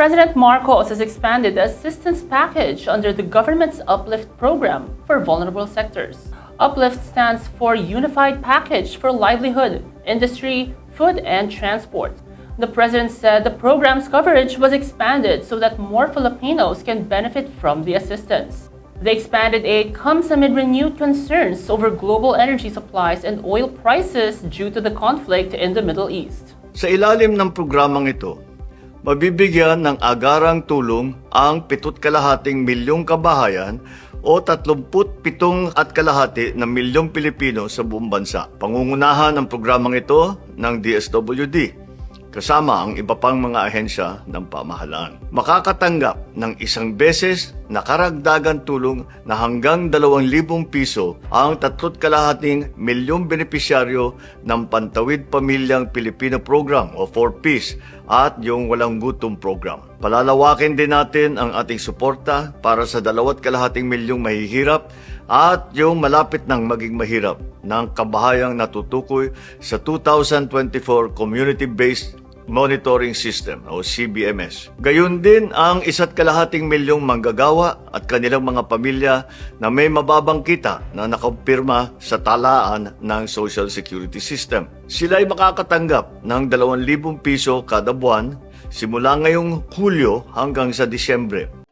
President Marcos has expanded the assistance package under the government's Uplift program for vulnerable sectors. Uplift stands for Unified Package for Livelihood, Industry, Food, and Transport. The president said the program's coverage was expanded so that more Filipinos can benefit from the assistance. The expanded aid comes amid renewed concerns over global energy supplies and oil prices due to the conflict in the Middle East. Sa ilalim ng programang ito, mabibigyan ng agarang tulong ang 7,5 milyong kabahayan o 37,500,000 na milyong Pilipino sa buong bansa. Pangungunahan ng programang ito ng DSWD, kasama ang iba pang mga ahensya ng pamahalaan. Makakatanggap ng isang beses na karagdagan tulong na hanggang 2,000 piso ang 3,5 milyong benepisyaryo ng Pantawid Pamilyang Pilipino Program o 4Ps at yung Walang Gutom Program. Palalawakin din natin ang ating suporta para sa 2,5 milyong mahihirap at yung malapit nang maging mahirap ng kabahayang natutukoy sa 2024 Community-Based Monitoring System o CBMS. Gayon din ang 1,5 milyong manggagawa at kanilang mga pamilya na may mababang kita na nakampirma sa talaan ng Social Security System. Sila ay makakatanggap ng 2,000 piso kada buwan simula ngayong Hulyo hanggang sa Disyembre.